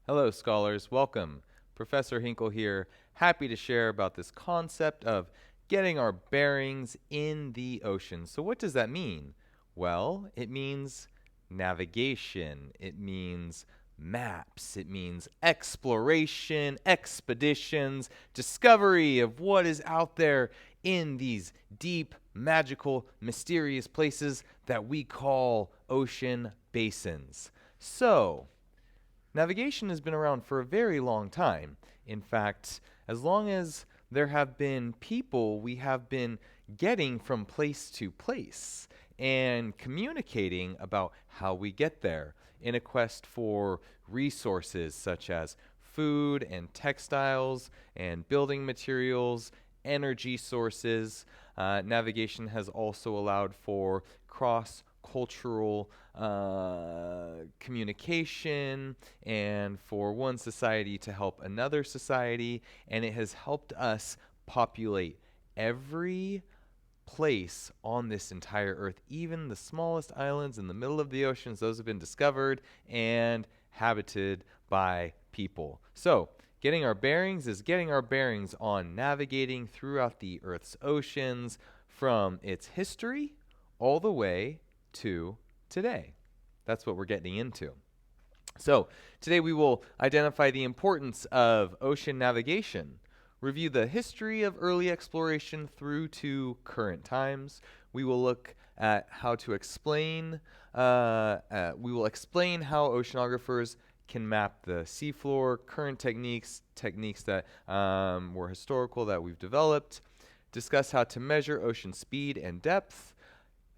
Hello, scholars. Welcome. Professor Henkle here, happy to share about this concept of getting our bearings in the ocean. So what does that mean? Well, it means navigation. It means maps. It means exploration, expeditions, discovery of what is out there in these deep, magical, mysterious places that we call ocean basins. So, navigation has been around for a very long time. In fact, as long as there have been people, we have been getting from place to place and communicating about how we get there in a quest for resources such as food and textiles and building materials, energy sources. Navigation has also allowed for cross cultural communication and for one society to help another society, and it has helped us populate every place on this entire earth, even the smallest islands in the middle of the oceans. Those have been discovered and habited by people. So, getting our bearings is getting our bearings on navigating throughout the earth's oceans from its history all the way to today. That's what we're getting into. So, today we will identify the importance of ocean navigation, review the history of early exploration through to current times. We will look at how to explain, we will explain how oceanographers can map the seafloor, current techniques that were historical that we've developed, discuss how to measure ocean speed and depth,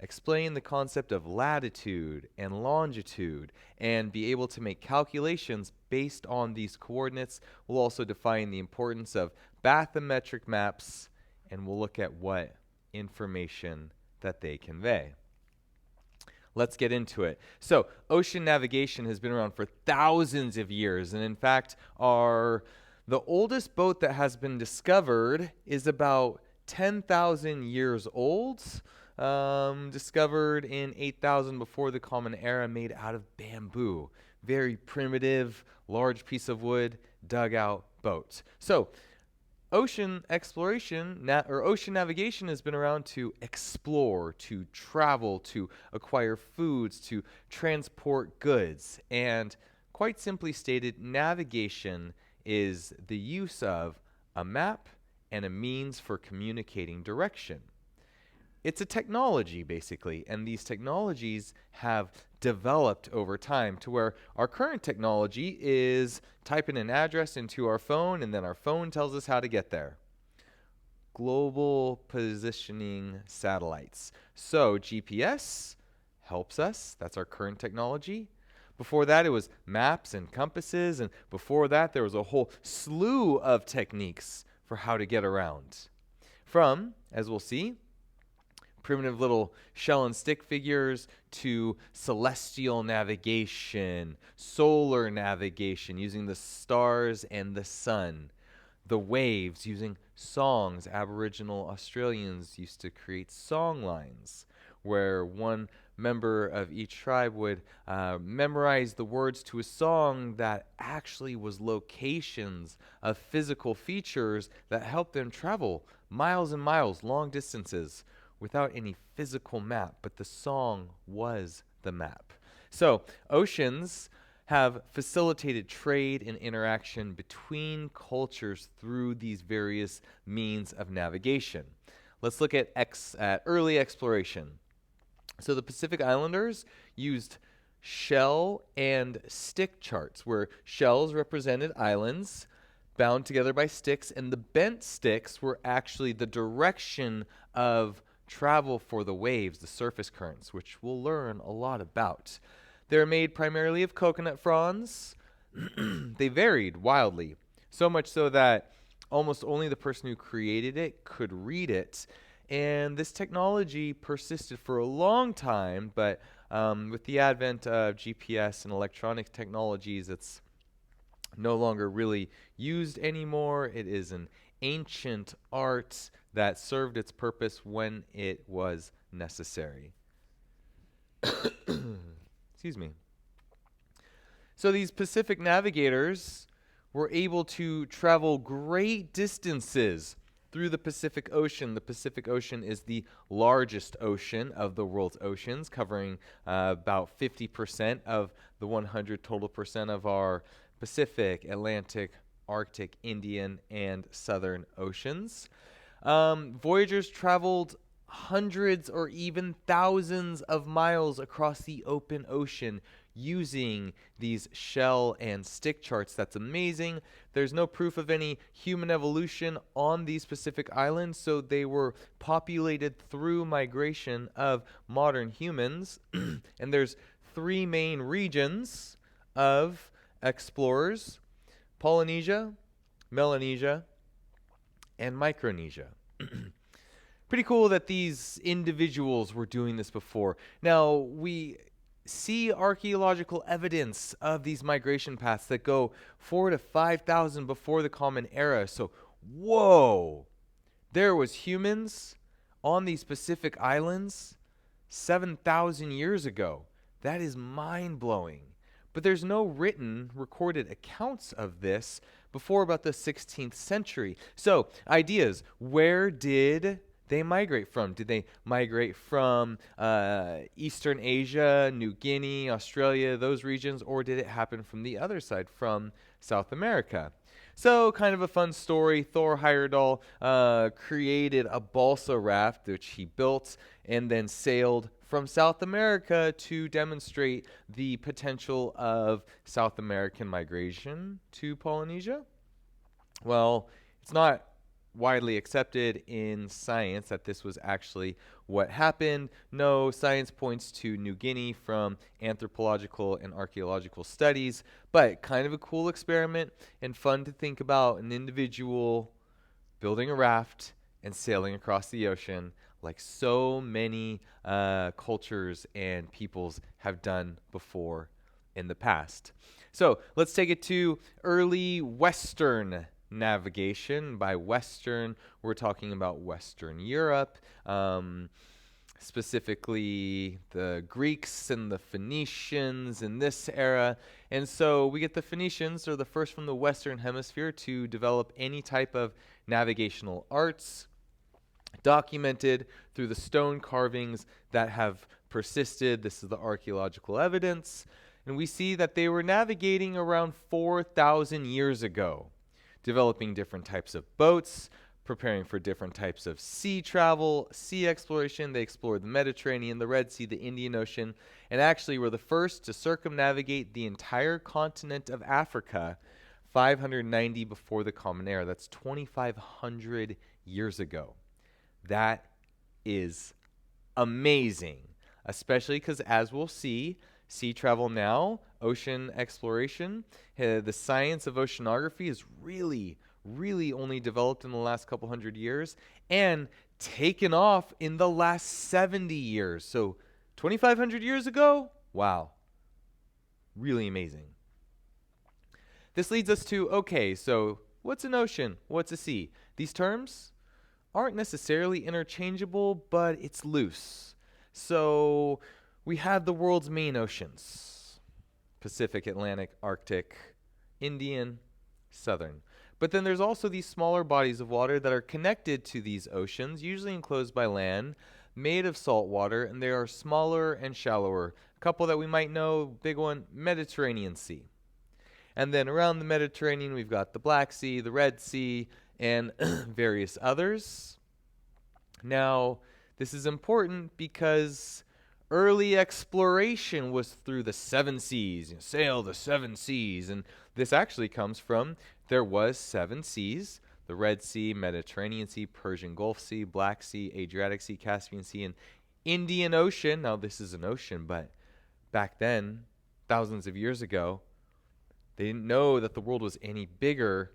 explain the concept of latitude and longitude, and be able to make calculations based on these coordinates. We'll also define the importance of bathymetric maps, and we'll look at what information that they convey. Let's get into it. So, ocean navigation has been around for thousands of years, and in fact, the oldest boat that has been discovered is about 10,000 years old. Discovered in 8,000 before the Common Era, made out of bamboo. Very primitive, large piece of wood, dugout boat. So, ocean exploration or ocean navigation has been around to explore, to travel, to acquire foods, to transport goods. And quite simply stated, navigation is the use of a map and a means for communicating direction. It's a technology, basically, and these technologies have developed over time to where our current technology is typing an address into our phone, and then our phone tells us how to get there. Global positioning satellites. So GPS helps us. That's our current technology. Before that, it was maps and compasses, and before that, there was a whole slew of techniques for how to get around. From, as we'll see, primitive little shell and stick figures to celestial navigation, solar navigation using the stars and the sun, the waves using songs. Aboriginal Australians used to create song lines where one member of each tribe would memorize the words to a song that actually was locations of physical features that helped them travel miles and miles, long distances, without any physical map, but the song was the map. So, oceans have facilitated trade and interaction between cultures through these various means of navigation. Let's look at early exploration. So, the Pacific Islanders used shell and stick charts, where shells represented islands bound together by sticks, and the bent sticks were actually the direction of travel for the waves, the surface currents, which we'll learn a lot about. They're made primarily of coconut fronds. They varied wildly, so much so that almost only the person who created it could read it. And this technology persisted for a long time, but with the advent of GPS and electronic technologies, it's no longer really used anymore. It is an ancient art that served its purpose when it was necessary. Excuse me. So these Pacific navigators were able to travel great distances through the Pacific Ocean. The Pacific Ocean is the largest ocean of the world's oceans, covering about 50% of the 100 total percent of our Pacific, Atlantic, Arctic, Indian, and Southern oceans. Voyagers traveled hundreds or even thousands of miles across the open ocean using these shell and stick charts. That's amazing. There's no proof of any human evolution on these Pacific islands, so they were populated through migration of modern humans. And there's three main regions of explorers: Polynesia, Melanesia, and Micronesia. Pretty cool that these individuals were doing this before. Now, we see archaeological evidence of these migration paths that go 4 to 5,000 before the Common Era. So, whoa! There was humans on these Pacific islands 7,000 years ago. That is mind-blowing. But there's no written, recorded accounts of this before about the 16th century. So, ideas. Where did they migrate from? Did they migrate from Eastern Asia, New Guinea, Australia, those regions, or did it happen from the other side, from South America? So, kind of a fun story. Thor Heyerdahl created a balsa raft, which he built and then sailed from South America to demonstrate the potential of South American migration to Polynesia. Well, it's not widely accepted in science that this was actually what happened. No, science points to New Guinea from anthropological and archaeological studies, but kind of a cool experiment and fun to think about an individual building a raft and sailing across the ocean like so many cultures and peoples have done before in the past. So let's take it to early Western navigation. By Western, we're talking about Western Europe, specifically the Greeks and the Phoenicians in this era. And so we get the Phoenicians, are the first from the Western Hemisphere to develop any type of navigational arts, documented through the stone carvings that have persisted. This is the archaeological evidence. And we see that they were navigating around 4,000 years ago, developing different types of boats, preparing for different types of sea travel, sea exploration. They explored the Mediterranean, the Red Sea, the Indian Ocean, and actually were the first to circumnavigate the entire continent of Africa 590 before the Common Era. That's 2,500 years ago. That is amazing, especially because, as we'll see, sea travel now, ocean exploration, the science of oceanography is really only developed in the last couple hundred years and taken off in the last 70 years. So 2,500 years ago, wow, really amazing. This leads us to, okay, so what's an ocean? What's a sea? These terms aren't necessarily interchangeable, but it's loose. So we have the world's main oceans: Pacific, Atlantic, Arctic, Indian, Southern. But then there's also these smaller bodies of water that are connected to these oceans, usually enclosed by land, made of salt water, and they are smaller and shallower. A couple that we might know, big one, Mediterranean Sea. And then around the Mediterranean, we've got the Black Sea, the Red Sea, and various others. Now, this is important because early exploration was through the seven seas, sail the seven seas, and this actually comes from, there was 7 seas: the Red Sea, Mediterranean Sea, Persian Gulf Sea, Black Sea, Adriatic Sea, Caspian Sea, and Indian Ocean. Now, this is an ocean, but back then, thousands of years ago, they didn't know that the world was any bigger,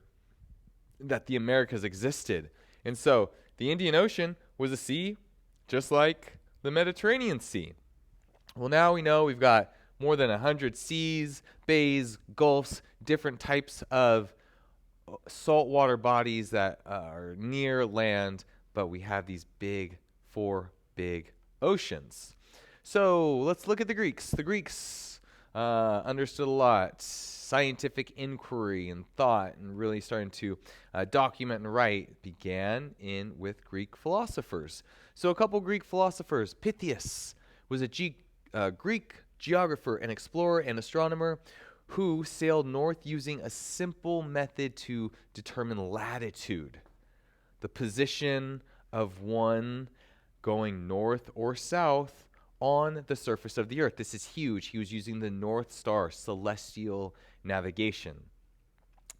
that the Americas existed. And so the Indian Ocean was a sea just like the Mediterranean Sea. Well, now we know we've got more than 100 seas, bays, gulfs, different types of saltwater bodies that are near land, but we have these 4 big oceans. So let's look at the Greeks. The Greeks understood a lot. Scientific inquiry and thought, and really starting to document and write, began with Greek philosophers. So a couple Greek philosophers. Pythias was a Greek geographer and explorer and astronomer who sailed north using a simple method to determine latitude, the position of one going north or south on the surface of the earth. This is huge. He was using the North Star, celestial navigation.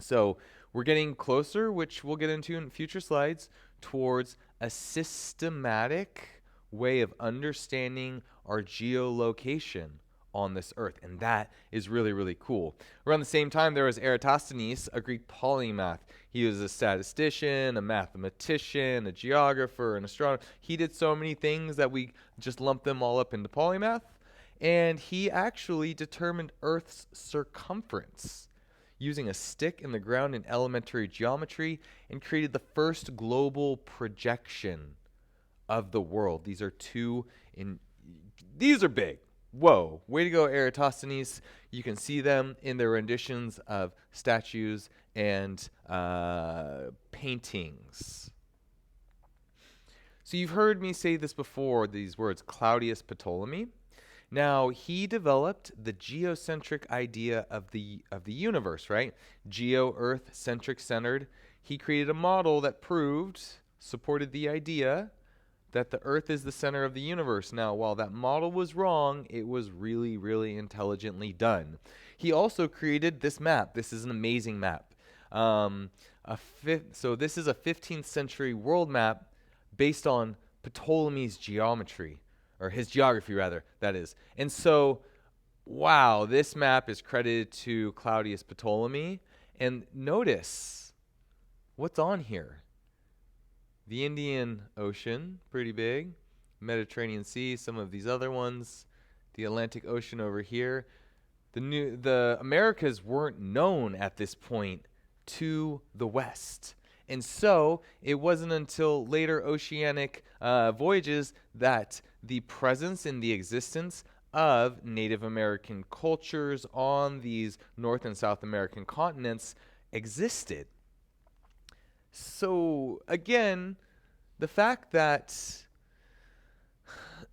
So we're getting closer, which we'll get into in future slides, towards a systematic way of understanding our geolocation on this earth. And that is really, really cool. Around the same time, there was Eratosthenes, a Greek polymath. He was a statistician, a mathematician, a geographer, an astronomer. He did so many things that we just lump them all up into polymath. And he actually determined Earth's circumference using a stick in the ground in elementary geometry and created the first global projection of the world. These are big. Whoa, way to go, Eratosthenes. You can see them in their renditions of statues and paintings. So you've heard me say this before, these words, Claudius Ptolemy. Now, he developed the geocentric idea of the universe, right? Geo, Earth, centered. He created a model that supported the idea that the Earth is the center of the universe. Now, while that model was wrong, it was really, really intelligently done. He also created this map. This is an amazing map. So this is a 15th century world map based on Ptolemy's geometry, or his geography rather, that is. And so, wow, this map is credited to Claudius Ptolemy. And notice what's on here. The Indian Ocean, pretty big. Mediterranean Sea, some of these other ones. The Atlantic Ocean over here. The Americas weren't known at this point to the west. And so it wasn't until later oceanic voyages that the presence and the existence of Native American cultures on these North and South American continents existed. So again, the fact that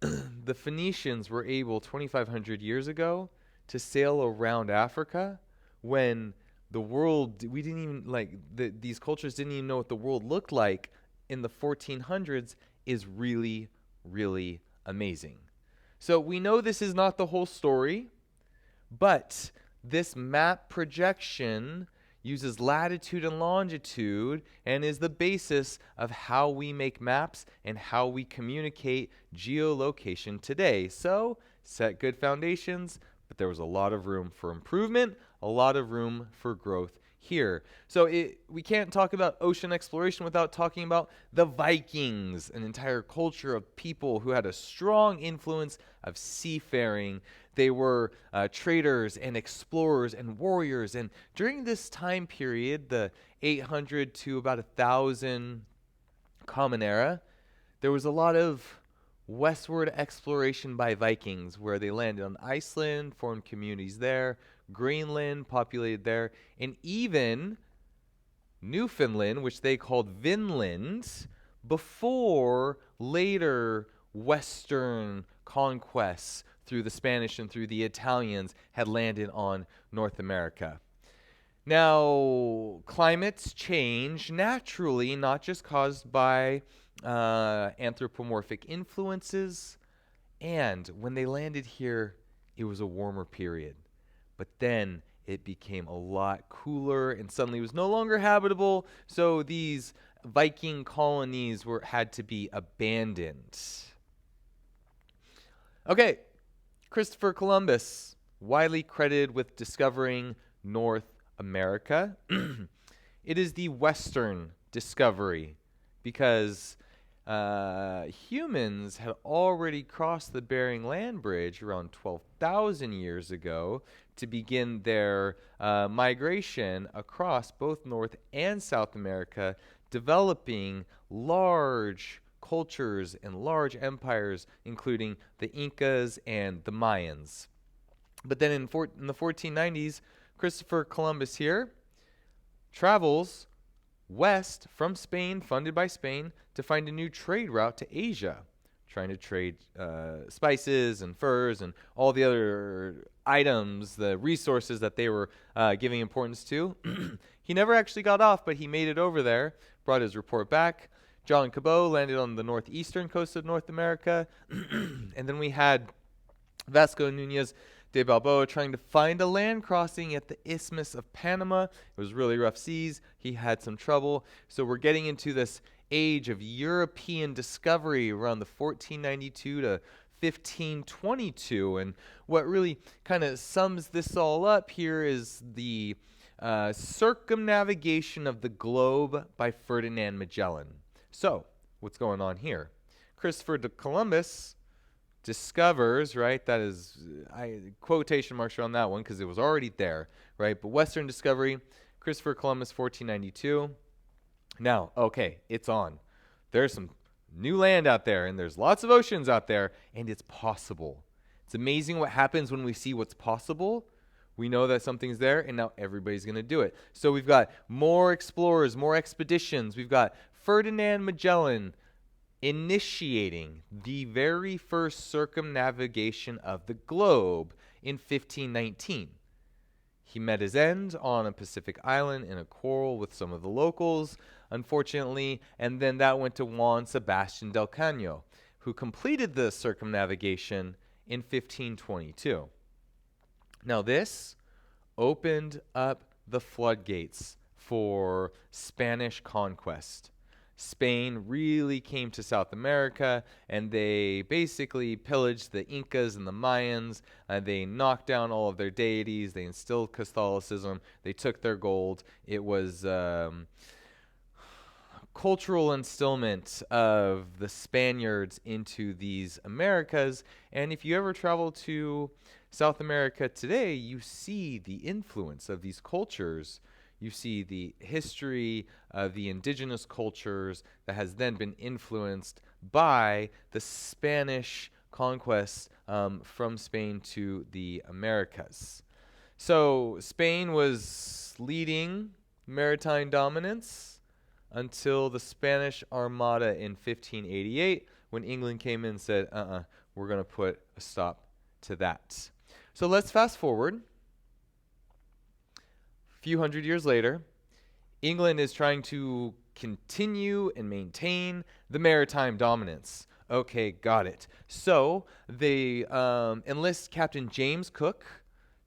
the Phoenicians were able 2,500 years ago to sail around Africa when the world, we didn't even, these cultures didn't even know what the world looked like in the 1400s is really, really amazing. So we know this is not the whole story, but this map projection uses latitude and longitude and is the basis of how we make maps and how we communicate geolocation today. So, set good foundations, but there was a lot of room for improvement, a lot of room for growth here. So we can't talk about ocean exploration without talking about the Vikings, an entire culture of people who had a strong influence of seafaring. They were traders and explorers and warriors. And during this time period, the 800 to about 1,000 Common Era, there was a lot of westward exploration by Vikings where they landed on Iceland, formed communities there, Greenland, populated there, and even Newfoundland, which they called Vinland, before later Western conquests through the Spanish and through the Italians had landed on North America. Now, climates change naturally, not just caused by anthropomorphic influences, and when they landed here, it was a warmer period. But then it became a lot cooler and suddenly was no longer habitable, so these Viking colonies had to be abandoned. Okay, Christopher Columbus, widely credited with discovering North America. It is the Western discovery because humans had already crossed the Bering Land Bridge around 12,000 years ago to begin their migration across both North and South America, developing large cultures and large empires, including the Incas and the Mayans. But then in the 1490s, Christopher Columbus here travels west from Spain, funded by Spain, to find a new trade route to Asia, trying to trade spices and furs and all the other items, the resources that they were giving importance to. He never actually got off, but he made it over there, brought his report back. John Cabot landed on the northeastern coast of North America. And then we had Vasco Nunez de Balboa trying to find a land crossing at the Isthmus of Panama. It was really rough seas. He had some trouble. So we're getting into this age of European discovery around the 1492 to 1522. And what really kind of sums this all up here is the circumnavigation of the globe by Ferdinand Magellan. So, what's going on here? Christopher Columbus discovers, right? That is quotation marks around that one because it was already there, right? But Western discovery, Christopher Columbus, 1492. Now, okay, it's on. There's some new land out there, and there's lots of oceans out there, and it's possible. It's amazing what happens when we see what's possible. We know that something's there, and now everybody's going to do it. So we've got more explorers, more expeditions. We've got Ferdinand Magellan initiating the very first circumnavigation of the globe in 1519. He met his end on a Pacific island in a quarrel with some of the locals, unfortunately, and then that went to Juan Sebastian del Cano, who completed the circumnavigation in 1522. Now this opened up the floodgates for Spanish conquest. Spain really came to South America, and they basically pillaged the Incas and the Mayans. They knocked down all of their deities. They instilled Catholicism. They took their gold. It was cultural instillment of the Spaniards into these Americas. And if you ever travel to South America today, you see the influence of these cultures. You see the history of the indigenous cultures that has then been influenced by the Spanish conquest from Spain to the Americas. So Spain was leading maritime dominance until the Spanish Armada in 1588, when England came in and said, we're going to put a stop to that. So let's fast forward. Few hundred years later, England is trying to continue and maintain the maritime dominance. Okay, got it. So they enlist Captain James Cook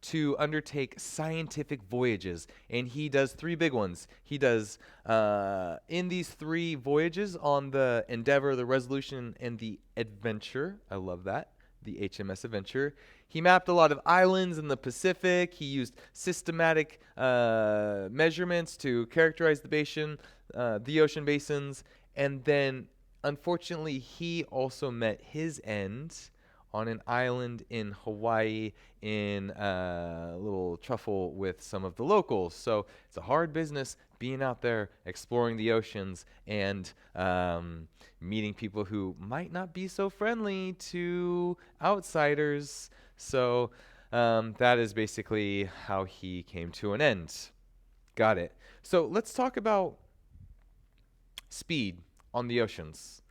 to undertake scientific voyages, and he does three big ones. He does, in these three voyages on the Endeavour, the Resolution, and the Adventure, I love that, the HMS Adventure, he mapped a lot of islands in the Pacific. He used systematic measurements to characterize the ocean basins. And then, unfortunately, he also met his end on an island in Hawaii in a little truffle with some of the locals. So it's a hard business being out there exploring the oceans and meeting people who might not be so friendly to outsiders. So that is basically how he came to an end. Got it. So let's talk about speed on the oceans.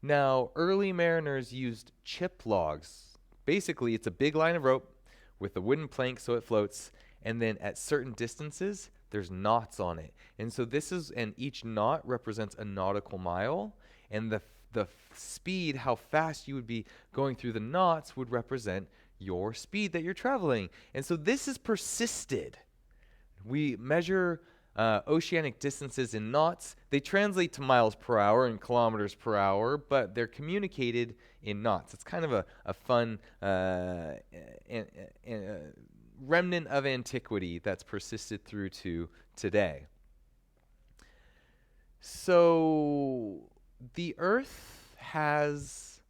Now, early mariners used chip logs. Basically, it's a big line of rope with a wooden plank so it floats, and then at certain distances, there's knots on it. And so and each knot represents a nautical mile, and the speed, how fast you would be going through the knots, would represent your speed that you're traveling. And so this has persisted. We measure oceanic distances in knots. They translate to miles per hour and kilometers per hour, but they're communicated in knots. It's kind of a fun remnant of antiquity that's persisted through to today. So the Earth has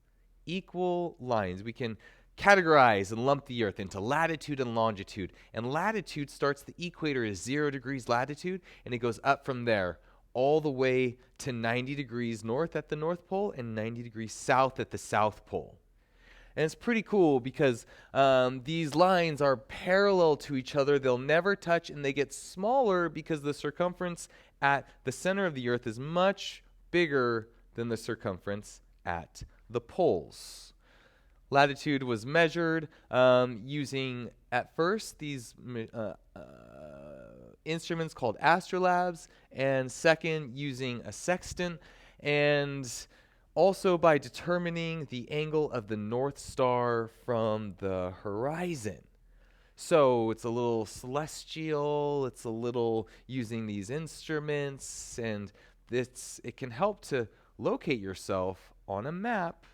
equal lines. We can categorize and lump the Earth into latitude and longitude. And latitude starts, the equator is 0 degrees latitude, and it goes up from there all the way to 90 degrees north at the North Pole and 90 degrees south at the South Pole. And it's pretty cool because these lines are parallel to each other. They'll never touch, and they get smaller because the circumference at the center of the Earth is much bigger than the circumference at the poles. Latitude was measured using, at first, these instruments called astrolabes, and second, using a sextant, and also by determining the angle of the North Star from the horizon. So it's a little celestial, it's a little using these instruments, and it can help to locate yourself on a map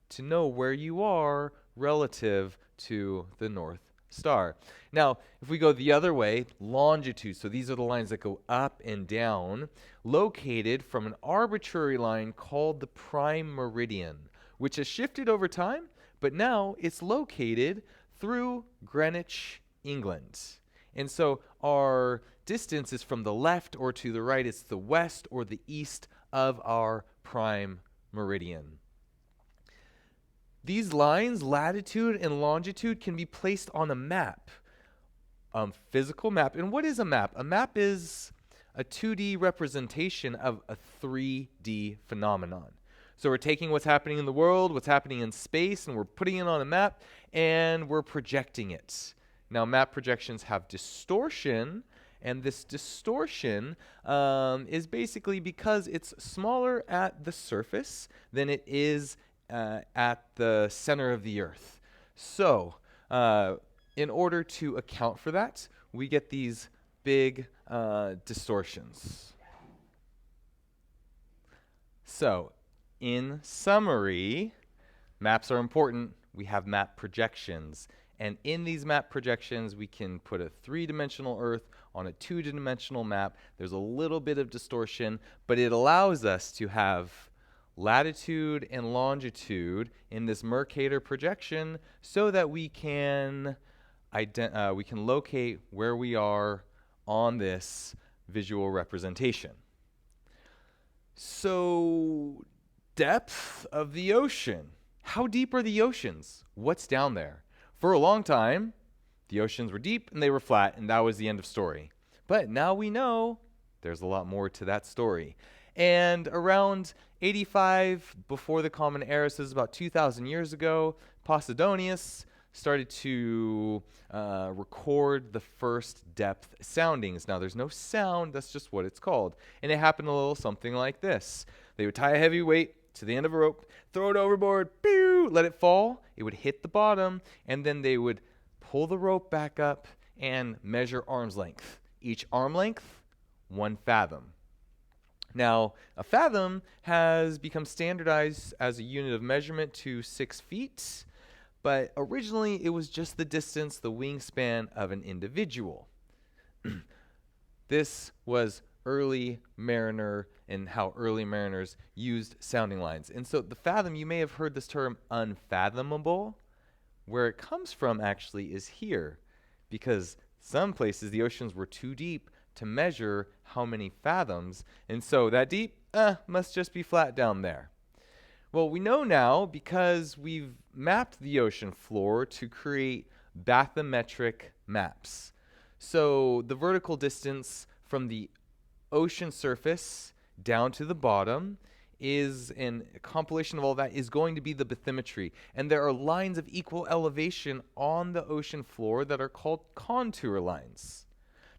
to know where you are relative to the North Star. Now, if we go the other way, longitude, so these are the lines that go up and down, located from an arbitrary line called the prime meridian, which has shifted over time, but now it's located through Greenwich, England. And so our distance is from the left or to the right, it's the west or the east of our prime meridian. These lines, latitude and longitude, can be placed on a map, physical map. And what is a map? A map is a 2D representation of a 3D phenomenon. So we're taking what's happening in the world, what's happening in space, and we're putting it on a map, and we're projecting it. Now, map projections have distortion, and this distortion is basically because it's smaller at the surface than it is at the center of the Earth. So, in order to account for that, we get these big distortions. So, in summary, maps are important. We have map projections. And in these map projections, we can put a 3-dimensional Earth on a 2-dimensional map. There's a little bit of distortion, but it allows us to have latitude and longitude in this Mercator projection so that we can locate where we are on this visual representation. So, depth of the ocean. How deep are the oceans? What's down there? For a long time, the oceans were deep and they were flat, and that was the end of story. But now we know there's a lot more to that story. And around 85 before the Common Era, so this is about 2,000 years ago, Posidonius started to record the first depth soundings. Now, there's no sound, that's just what it's called. And it happened a little something like this. They would tie a heavy weight to the end of a rope, throw it overboard, pew, let it fall. It would hit the bottom, and then they would pull the rope back up and measure arm's length. Each arm length, 1 fathom. Now, a fathom has become standardized as a unit of measurement to 6 feet, but originally it was just the distance, the wingspan of an individual. This was early mariner and how early mariners used sounding lines. And so the fathom, you may have heard this term unfathomable. Where it comes from actually is here, because some places the oceans were too deep to measure how many fathoms, and so that deep must just be flat down there. Well, we know now because we've mapped the ocean floor to create bathymetric maps. So the vertical distance from the ocean surface down to the bottom is, and a compilation of all that is going to be the bathymetry. And there are lines of equal elevation on the ocean floor that are called contour lines.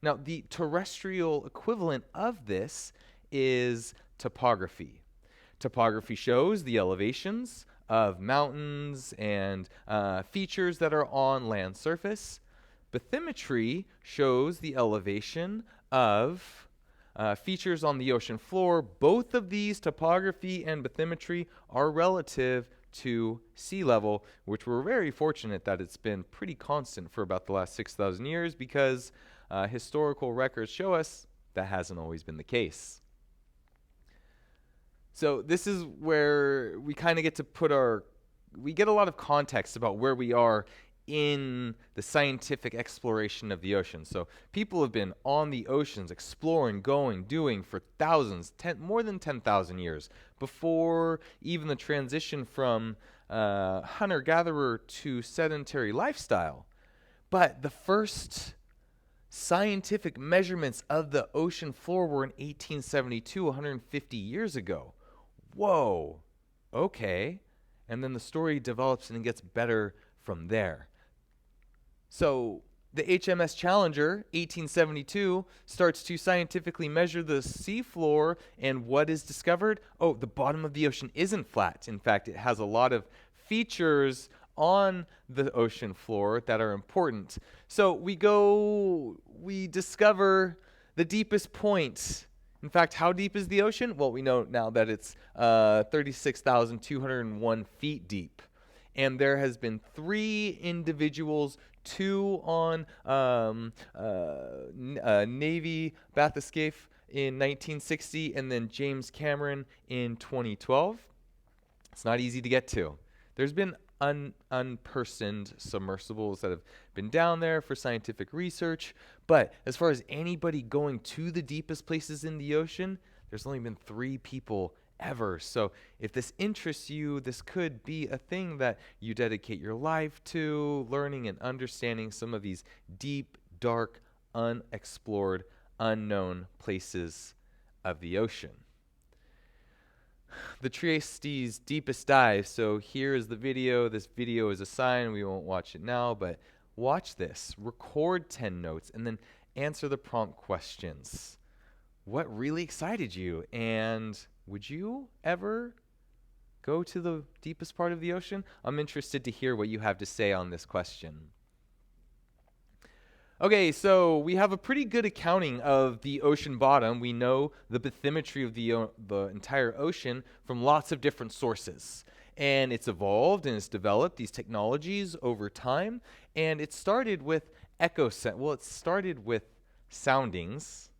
Now, the terrestrial equivalent of this is topography. Topography shows the elevations of mountains and features that are on land surface. Bathymetry shows the elevation of features on the ocean floor. Both of these, topography and bathymetry, are relative to sea level, which we're very fortunate that it's been pretty constant for about the last 6,000 years, because historical records show us that hasn't always been the case. So this is where we kind of get to we get a lot of context about where we are in the scientific exploration of the ocean. So people have been on the oceans exploring, doing for thousands, more than 10,000 years before even the transition from hunter-gatherer to sedentary lifestyle. But the first scientific measurements of the ocean floor were in 1872, 150 years ago. Whoa, okay. And then the story develops and it gets better from there. So the HMS Challenger, 1872, starts to scientifically measure the seafloor, and what is discovered? Oh, the bottom of the ocean isn't flat. In fact, it has a lot of features on the ocean floor that are important. So we discover the deepest point. In fact, how deep is the ocean? Well, we know now that it's 36,201 feet deep. And there has been 3 individuals, 2 on Navy bathyscaphe in 1960, and then James Cameron in 2012. It's not easy to get to. There's been unpersoned submersibles that have been down there for scientific research, but as far as anybody going to the deepest places in the ocean, there's only been 3 people ever. So if this interests you, this could be a thing that you dedicate your life to, learning and understanding some of these deep, dark, unexplored, unknown places of the ocean. The Trieste's deepest dive. So here is the video. This video is a sign. We won't watch it now, but watch this. Record 10 notes and then answer the prompt questions. What really excited you? And would you ever go to the deepest part of the ocean? I'm interested to hear what you have to say on this question. Okay, so we have a pretty good accounting of the ocean bottom. We know the bathymetry of the entire ocean from lots of different sources. And it's evolved and it's developed these technologies over time. And it started with it started with soundings,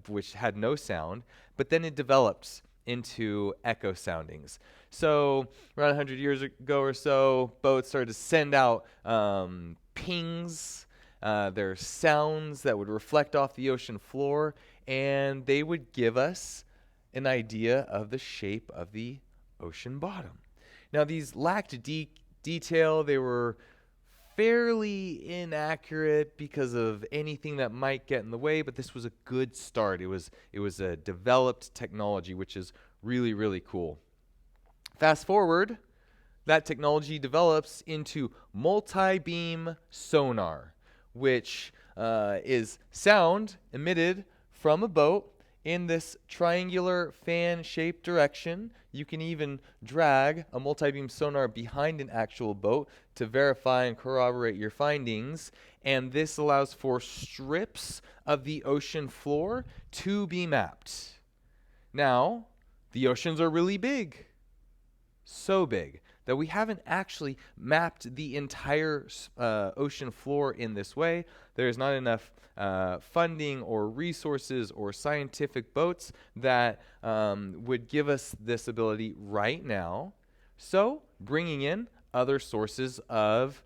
which had no sound, but then it developed into echo soundings. So around 100 years ago or so, boats started to send out pings. There are sounds that would reflect off the ocean floor, and they would give us an idea of the shape of the ocean bottom. Now, these lacked detail. They were fairly inaccurate because of anything that might get in the way, but this was a good start. It was a developed technology, which is really, really cool. Fast forward, that technology develops into multi-beam sonar, which is sound emitted from a boat in this triangular fan-shaped direction. You can even drag a multi-beam sonar behind an actual boat to verify and corroborate your findings. And this allows for strips of the ocean floor to be mapped. Now, the oceans are really big. So big that we haven't actually mapped the entire ocean floor in this way. There's not enough funding or resources or scientific boats that would give us this ability right now. So bringing in other sources of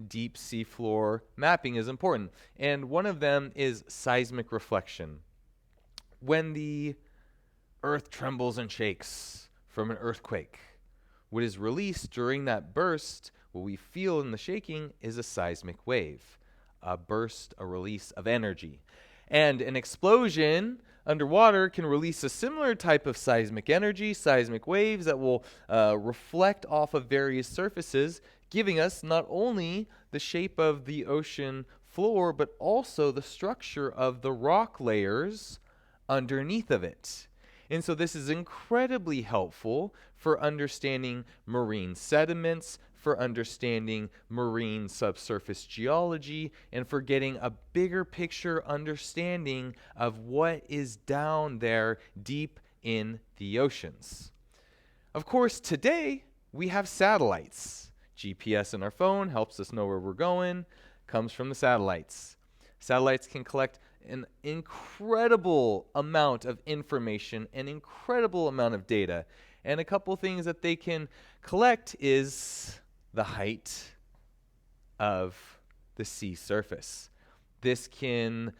deep seafloor mapping is important. And one of them is seismic reflection. When the earth trembles and shakes from an earthquake, what is released during that burst, what we feel in the shaking, is a seismic wave, a burst, a release of energy. And an explosion underwater can release a similar type of seismic energy, seismic waves that will reflect off of various surfaces, giving us not only the shape of the ocean floor, but also the structure of the rock layers underneath of it. And so this is incredibly helpful for understanding marine sediments, for understanding marine subsurface geology, and for getting a bigger picture understanding of what is down there deep in the oceans. Of course, today we have satellites. GPS in our phone helps us know where we're going, comes from the satellites. Satellites can collect an incredible amount of information, an incredible amount of data. And a couple things that they can collect is the height of the sea surface. This can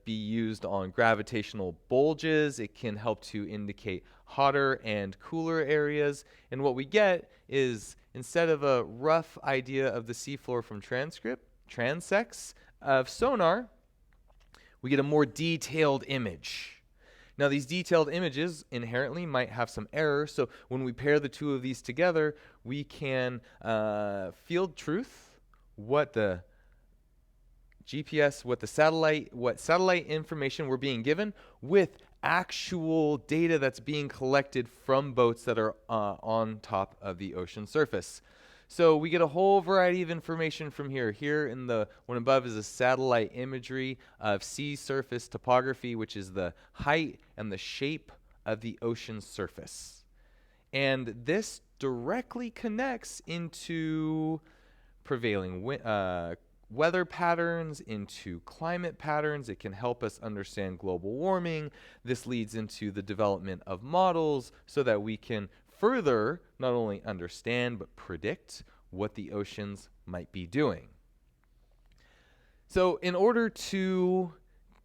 be used on gravitational bulges. It can help to indicate hotter and cooler areas. And what we get is, instead of a rough idea of the seafloor from transects of sonar, we get a more detailed image. Now, these detailed images inherently might have some error, so when we pair the two of these together, we can field truth what the GPS, what satellite information we're being given with actual data that's being collected from boats that are on top of the ocean surface. So we get a whole variety of information from here. Here in the one above is a satellite imagery of sea surface topography, which is the height and the shape of the ocean surface. And this directly connects into prevailing weather patterns, into climate patterns. It can help us understand global warming. This leads into the development of models so that we can further not only understand but predict what the oceans might be doing. So in order to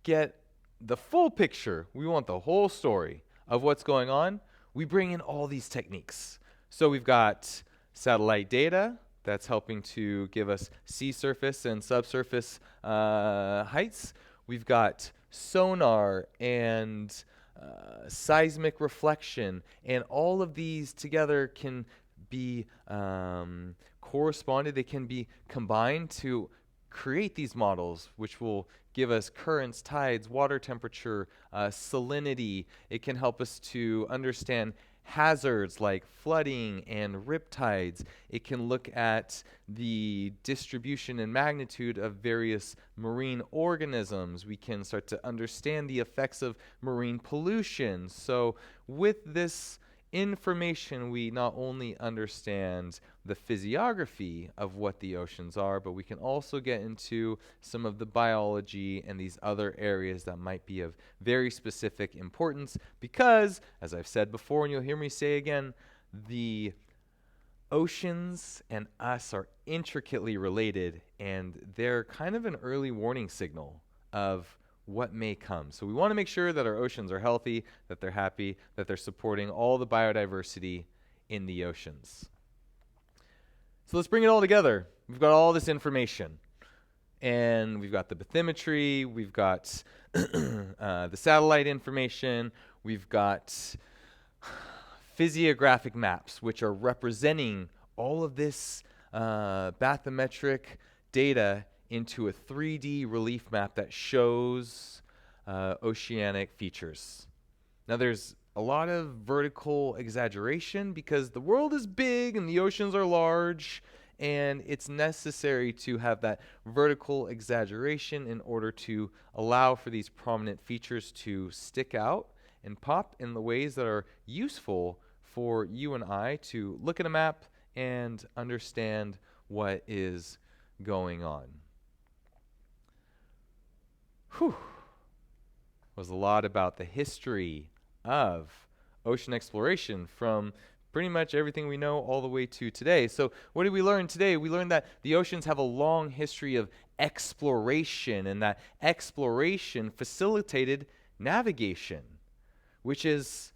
get the full picture, we want the whole story of what's going on, we bring in all these techniques. So we've got satellite data that's helping to give us sea surface and subsurface heights. We've got sonar and seismic reflection, and all of these together can be corresponded. They can be combined to create these models, which will give us currents, tides, water temperature, salinity. It can help us to understand hazards like flooding and riptides. It can look at the distribution and magnitude of various marine organisms. We can start to understand the effects of marine pollution. So with this information, we not only understand the physiography of what the oceans are, but we can also get into some of the biology and these other areas that might be of very specific importance, because, as I've said before, and you'll hear me say again, the oceans and us are intricately related, and they're kind of an early warning signal of what may come. So we want to make sure that our oceans are healthy, that they're happy, that they're supporting all the biodiversity in the oceans. So let's bring it all together. We've got all this information, and we've got the bathymetry, we've got the satellite information, we've got physiographic maps, which are representing all of this bathymetric data into a 3D relief map that shows oceanic features. Now, there's a lot of vertical exaggeration because the world is big and the oceans are large, and it's necessary to have that vertical exaggeration in order to allow for these prominent features to stick out and pop in the ways that are useful for you and I to look at a map and understand what is going on. Whew. Was a lot about the history of ocean exploration from pretty much everything we know all the way to today. So what did we learn today? We learned that the oceans have a long history of exploration, and that exploration facilitated navigation, which is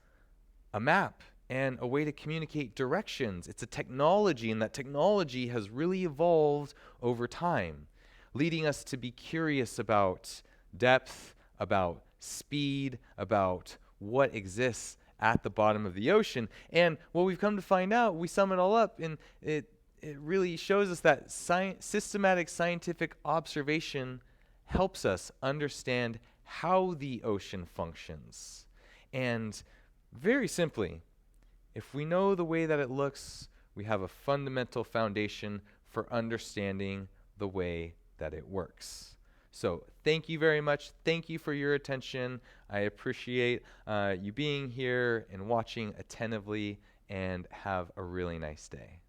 a map and a way to communicate directions. It's a technology, and that technology has really evolved over time, leading us to be curious about depth, about speed, about what exists at the bottom of the ocean. And what we've come to find out, we sum it all up, and it really shows us that systematic scientific observation helps us understand how the ocean functions. And very simply, if we know the way that it looks, we have a fundamental foundation for understanding the way that it works. So thank you very much. Thank you for your attention. I appreciate you being here and watching attentively, and have a really nice day.